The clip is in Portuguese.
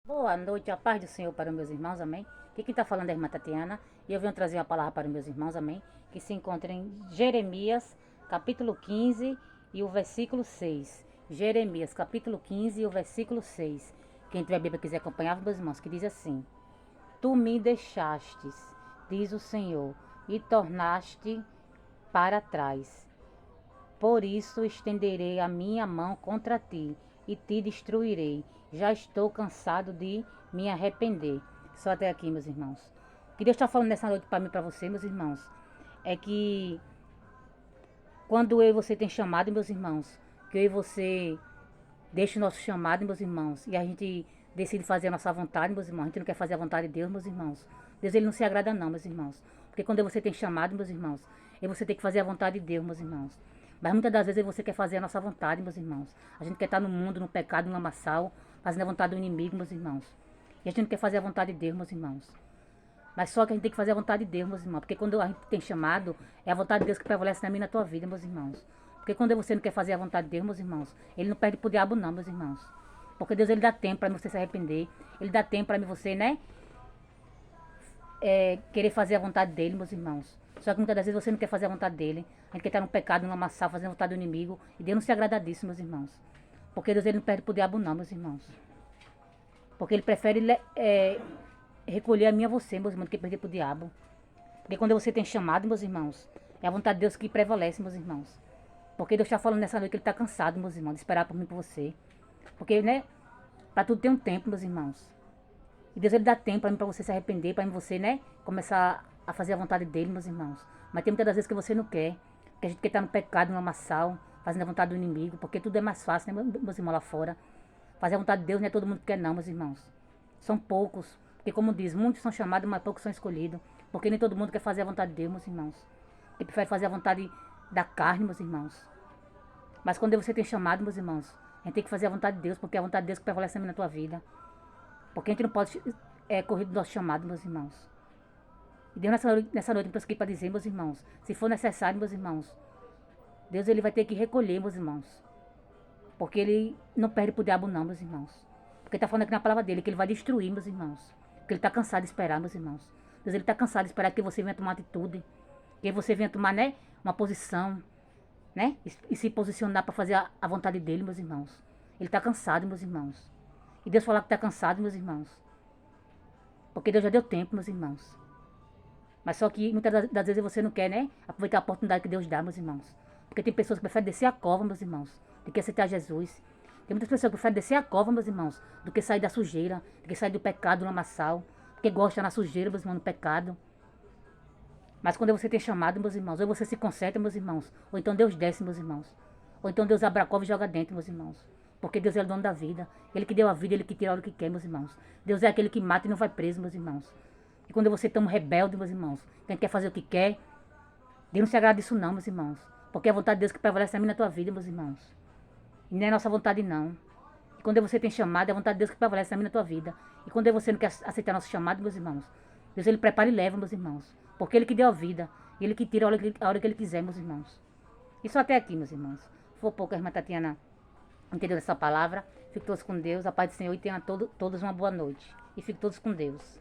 Boa noite, a paz do Senhor para os meus irmãos, amém? Aqui quem está falando é a irmã Tatiana e eu venho trazer uma palavra para os meus irmãos, amém? Que se encontra em Jeremias, capítulo 15 e o versículo 6. Jeremias, capítulo 15 e o versículo 6. Quem tiver a Bíblia e quiser acompanhar, meus irmãos, que diz assim: Tu me deixastes, diz o Senhor, e tornaste para trás. Por isso estenderei a minha mão contra ti e te destruirei. Já estou cansado de me arrepender. Só até aqui, meus irmãos. O que Deus está falando nessa noite para mim e para você, meus irmãos, é que quando eu e você tem chamado, meus irmãos, que eu e você deixa o nosso chamado, meus irmãos, e a gente decide fazer a nossa vontade, meus irmãos, a gente não quer fazer a vontade de Deus, meus irmãos. Deus, ele não se agrada não, meus irmãos. Porque quando você tem chamado, meus irmãos, e você tem que fazer a vontade de Deus, meus irmãos. Mas muitas das vezes você quer fazer a nossa vontade, meus irmãos. A gente quer estar no mundo, no pecado, no lamaçal, fazendo a vontade do inimigo, meus irmãos. E a gente não quer fazer a vontade de Deus, meus irmãos. Mas só que a gente tem que fazer a vontade de Deus, meus irmãos. Porque quando a gente tem chamado, é a vontade de Deus que prevalece na minha e na tua vida, meus irmãos. Porque quando você não quer fazer a vontade de Deus, meus irmãos, ele não perde pro diabo não, meus irmãos. Porque Deus, ele dá tempo para você se arrepender. Ele dá tempo para você, né? Querer fazer a vontade dele, meus irmãos. Só que muitas das vezes você não quer fazer a vontade dele. A gente quer estar no pecado, no lamaçal, fazendo a vontade do inimigo. E Deus não se agrada disso, meus irmãos. Porque Deus, ele não perde pro diabo não, meus irmãos. Porque ele prefere recolher a mim e a você, meus irmãos, do que perder pro diabo. Porque quando você tem chamado, meus irmãos, é a vontade de Deus que prevalece, meus irmãos. Porque Deus está falando nessa noite que ele está cansado, meus irmãos, de esperar por mim e por você. Porque, né, para tudo tem um tempo, meus irmãos. E Deus, ele dá tempo para mim, para você se arrepender, para você, né, começar a fazer a vontade dele, meus irmãos. Mas tem muitas das vezes que você não quer. Que a gente quer estar no pecado, no lamaçal, fazendo a vontade do inimigo. Porque tudo é mais fácil, né, meus irmãos, lá fora. Fazer a vontade de Deus não é todo mundo que quer não, meus irmãos. São poucos. Porque como diz, muitos são chamados, mas poucos são escolhidos. Porque nem todo mundo quer fazer a vontade de Deus, meus irmãos. Ele prefere fazer a vontade da carne, meus irmãos. Mas quando você tem chamado, meus irmãos, a gente tem que fazer a vontade de Deus, porque é a vontade de Deus que prevalece na tua vida. Porque a gente não pode correr do nosso chamado, meus irmãos. E Deus nessa noite me trouxe aqui para dizer, meus irmãos, se for necessário, meus irmãos, Deus, ele vai ter que recolher, meus irmãos. Porque ele não perde pro diabo não, meus irmãos. Porque está falando aqui na palavra dele que ele vai destruir, meus irmãos. Porque ele está cansado de esperar, meus irmãos. Deus, ele está cansado de esperar que você venha tomar atitude. Que você venha tomar, né, uma posição, né? E se posicionar para fazer a vontade dele, meus irmãos. Ele está cansado, meus irmãos. E Deus fala que está cansado, meus irmãos. Porque Deus já deu tempo, meus irmãos. Mas só que muitas das vezes você não quer, né? Aproveitar a oportunidade que Deus dá, meus irmãos. Porque tem pessoas que preferem descer a cova, meus irmãos, do que aceitar Jesus. Tem muitas pessoas que preferem descer a cova, meus irmãos, do que sair da sujeira, do que sair do pecado, do lamaçal. Porque gosta na sujeira, meus irmãos, no pecado. Mas quando você tem chamado, meus irmãos, ou você se conserta, meus irmãos, ou então Deus desce, meus irmãos. Ou então Deus abre a cova e joga dentro, meus irmãos. Porque Deus é o dono da vida. Ele que deu a vida, ele que tira a hora que quer, meus irmãos. Deus é aquele que mata e não vai preso, meus irmãos. E quando você tão rebelde, meus irmãos, quem quer fazer o que quer, Deus não se agrada disso não, meus irmãos. Porque é a vontade de Deus que prevalece na minha na tua vida, meus irmãos. E não é nossa vontade, não. E quando você tem chamado, é a vontade de Deus que prevalece na minha na tua vida. E quando você não quer aceitar nosso chamado, meus irmãos, Deus, ele prepara e leva, meus irmãos. Porque ele que deu a vida. E ele que tira a hora que ele quiser, meus irmãos. Isso até aqui, meus irmãos. For pouco, a irmã Tatiana entendeu essa palavra. Fique todos com Deus. A paz do Senhor e tenha todos uma boa noite. E fique todos com Deus.